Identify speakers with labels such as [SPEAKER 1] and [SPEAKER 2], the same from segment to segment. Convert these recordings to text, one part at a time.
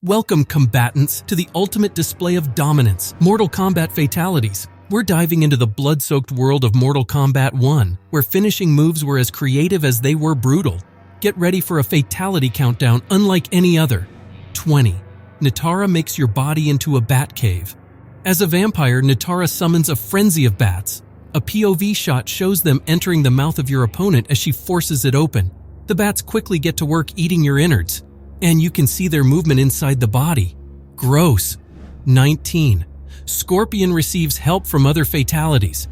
[SPEAKER 1] Welcome, combatants, to the ultimate display of dominance, Mortal Kombat Fatalities. We're diving into the blood-soaked world of Mortal Kombat 1, where finishing moves were as creative as they were brutal. Get ready for a fatality countdown unlike any other. 20. Nitara makes your body into a bat cave. As a vampire, Nitara summons a frenzy of bats. A POV shot shows them entering the mouth of your opponent as she forces it open. The bats quickly get to work eating your innards, and you can see their movement inside the body. Gross. 19. Scorpion receives help from other fatalities.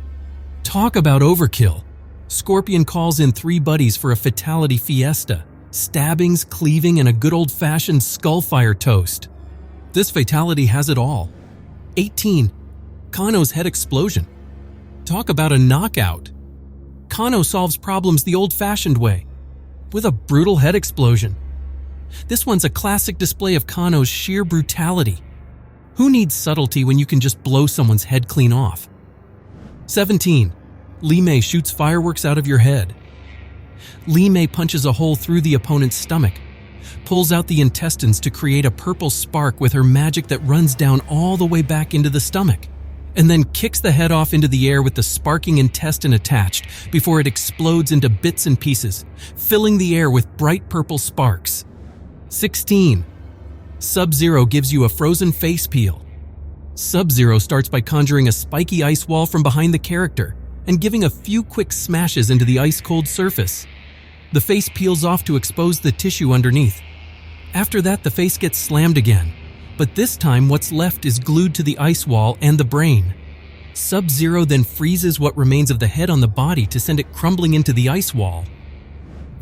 [SPEAKER 1] Talk about overkill. Scorpion calls in 3 buddies for a fatality fiesta. Stabbings, cleaving, and a good old-fashioned skullfire toast. This fatality has it all. 18. Kano's head explosion. Talk about a knockout. Kano solves problems the old-fashioned way, with a brutal head explosion. This one's a classic display of Kano's sheer brutality. Who needs subtlety when you can just blow someone's head clean off? 17. Li Mei shoots fireworks out of your head. Li Mei punches a hole through the opponent's stomach, pulls out the intestines to create a purple spark with her magic that runs down all the way back into the stomach, and then kicks the head off into the air with the sparking intestine attached before it explodes into bits and pieces, filling the air with bright purple sparks. 16. Sub-Zero gives you a frozen face peel. Sub-Zero starts by conjuring a spiky ice wall from behind the character and giving a few quick smashes into the ice-cold surface. The face peels off to expose the tissue underneath. After that, the face gets slammed again, but this time what's left is glued to the ice wall and the brain. Sub-Zero then freezes what remains of the head on the body to send it crumbling into the ice wall.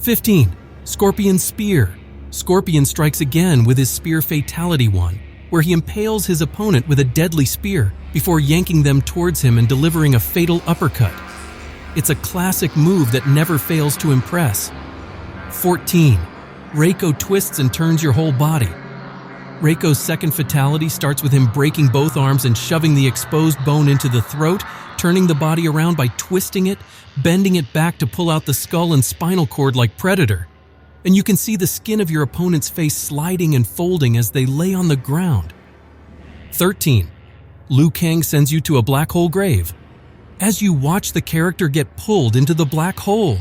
[SPEAKER 1] 15. Scorpion's Spear. Scorpion strikes again with his Spear Fatality 1, where he impales his opponent with a deadly spear before yanking them towards him and delivering a fatal uppercut. It's a classic move that never fails to impress. 14. Reiko twists and turns your whole body. Reiko's second fatality starts with him breaking both arms and shoving the exposed bone into the throat, turning the body around by twisting it, bending it back to pull out the skull and spinal cord like Predator. And you can see the skin of your opponent's face sliding and folding as they lay on the ground. 13. Liu Kang sends you to a black hole grave. As you watch the character get pulled into the black hole,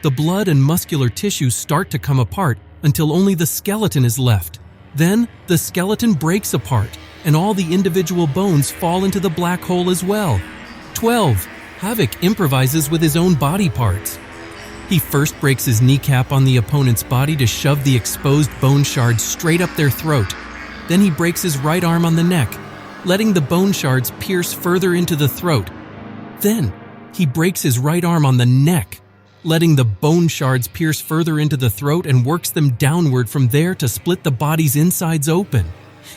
[SPEAKER 1] the blood and muscular tissues start to come apart until only the skeleton is left. Then, the skeleton breaks apart, and all the individual bones fall into the black hole as well. 12. Havik improvises with his own body parts. He first breaks his kneecap on the opponent's body to shove the exposed bone shards straight up their throat. Then he breaks his right arm on the neck, letting the bone shards pierce further into the throat. Then he breaks his right arm on the neck, letting the bone shards pierce further into the throat and works them downward from there to split the body's insides open.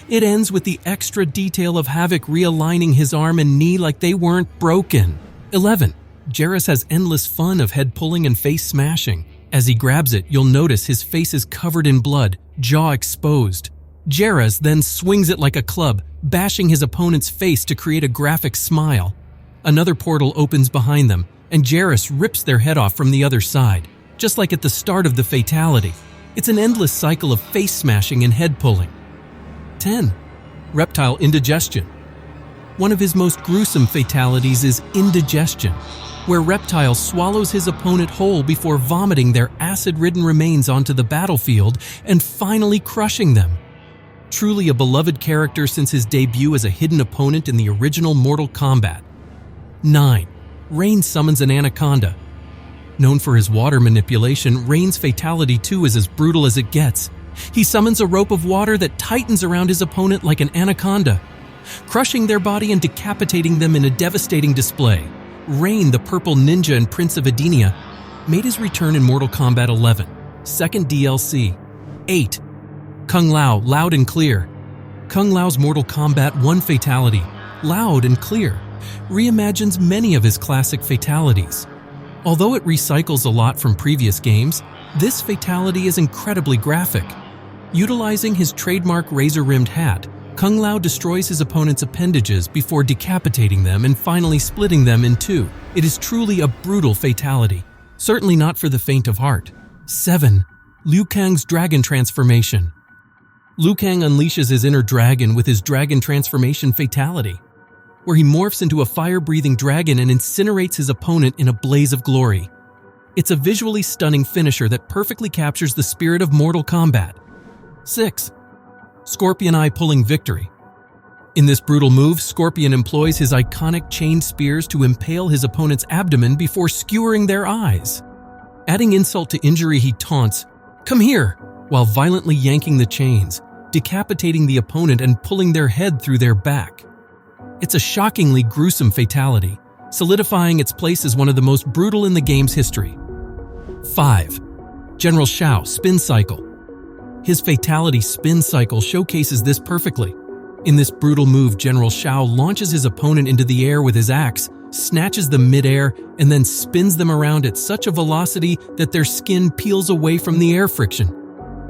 [SPEAKER 1] It ends with the extra detail of Havik realigning his arm and knee like they weren't broken. 11. Jarrus has endless fun of head pulling and face smashing. As he grabs it, you'll notice his face is covered in blood, jaw exposed. Jarrus then swings it like a club, bashing his opponent's face to create a graphic smile. Another portal opens behind them, and Jarrus rips their head off from the other side, just like at the start of the fatality. It's an endless cycle of face smashing and head pulling. 10. Reptile indigestion. One of his most gruesome fatalities is indigestion, where Reptile swallows his opponent whole before vomiting their acid-ridden remains onto the battlefield and finally crushing them. Truly a beloved character since his debut as a hidden opponent in the original Mortal Kombat. 9. Rain summons an anaconda. Known for his water manipulation, Rain's Fatality 2 is as brutal as it gets. He summons a rope of water that tightens around his opponent like an anaconda, crushing their body and decapitating them in a devastating display. Rain, the purple ninja and Prince of Edenia, made his return in Mortal Kombat 11, second DLC. 8. Kung Lao, Loud and Clear. Kung Lao's Mortal Kombat 1 fatality, Loud and Clear, reimagines many of his classic fatalities. Although it recycles a lot from previous games, this fatality is incredibly graphic. Utilizing his trademark razor-rimmed hat, Kung Lao destroys his opponent's appendages before decapitating them and finally splitting them in two. It is truly a brutal fatality, certainly not for the faint of heart. 7. Liu Kang's dragon transformation. Liu Kang unleashes his inner dragon with his dragon transformation fatality, where he morphs into a fire-breathing dragon and incinerates his opponent in a blaze of glory. It's a visually stunning finisher that perfectly captures the spirit of Mortal Kombat. 6. Scorpion Eye Pulling Victory. In this brutal move, Scorpion employs his iconic chained spears to impale his opponent's abdomen before skewering their eyes. Adding insult to injury, he taunts, "Come here," while violently yanking the chains, decapitating the opponent and pulling their head through their back. It's a shockingly gruesome fatality, solidifying its place as one of the most brutal in the game's history. 5. General Shao Spin Cycle. His fatality spin cycle showcases this perfectly. In this brutal move, General Shao launches his opponent into the air with his axe, snatches them mid-air, and then spins them around at such a velocity that their skin peels away from the air friction.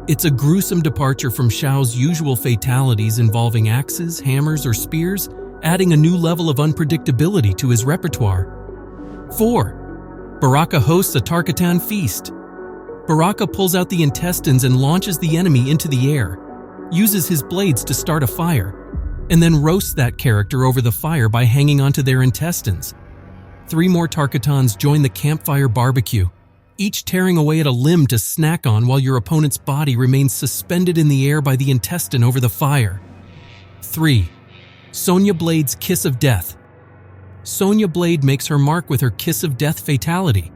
[SPEAKER 1] It's a gruesome departure from Shao's usual fatalities involving axes, hammers, or spears, adding a new level of unpredictability to his repertoire. 4. Baraka hosts a Tarkatan feast. Baraka pulls out the intestines and launches the enemy into the air, uses his blades to start a fire, and then roasts that character over the fire by hanging onto their intestines. 3 more Tarkatans join the campfire barbecue, each tearing away at a limb to snack on while your opponent's body remains suspended in the air by the intestine over the fire. 3. Sonya Blade's Kiss of Death. Sonya Blade makes her mark with her Kiss of Death fatality,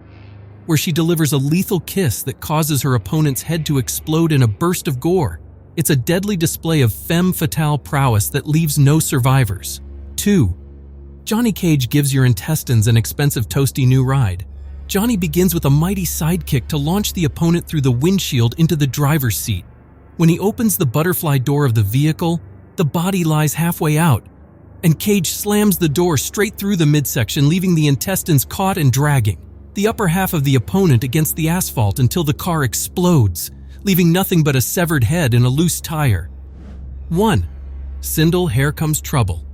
[SPEAKER 1] where she delivers a lethal kiss that causes her opponent's head to explode in a burst of gore. It's a deadly display of femme fatale prowess that leaves no survivors. 2. Johnny Cage gives your intestines an expensive toasty new ride. Johnny begins with a mighty sidekick to launch the opponent through the windshield into the driver's seat. When he opens the butterfly door of the vehicle, the body lies halfway out, and Cage slams the door straight through the midsection, leaving the intestines caught and dragging the upper half of the opponent against the asphalt until the car explodes, leaving nothing but a severed head and a loose tire. 1. Sindel Here Comes Trouble.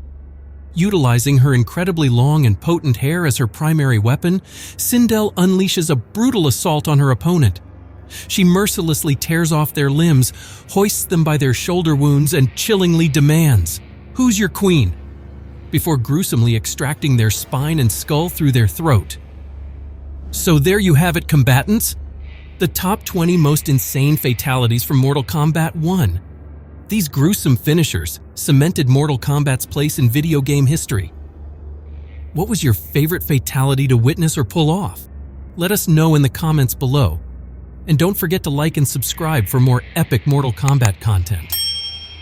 [SPEAKER 1] Utilizing her incredibly long and potent hair as her primary weapon, Sindel unleashes a brutal assault on her opponent. She mercilessly tears off their limbs, hoists them by their shoulder wounds, and chillingly demands, "Who's your queen?" before gruesomely extracting their spine and skull through their throat. So there you have it, combatants. The top 20 most insane fatalities from Mortal Kombat 1. These gruesome finishers cemented Mortal Kombat's place in video game history. What was your favorite fatality to witness or pull off? Let us know in the comments below. And don't forget to like and subscribe for more epic Mortal Kombat content.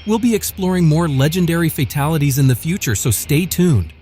[SPEAKER 1] We'll be exploring more legendary fatalities in the future, so stay tuned.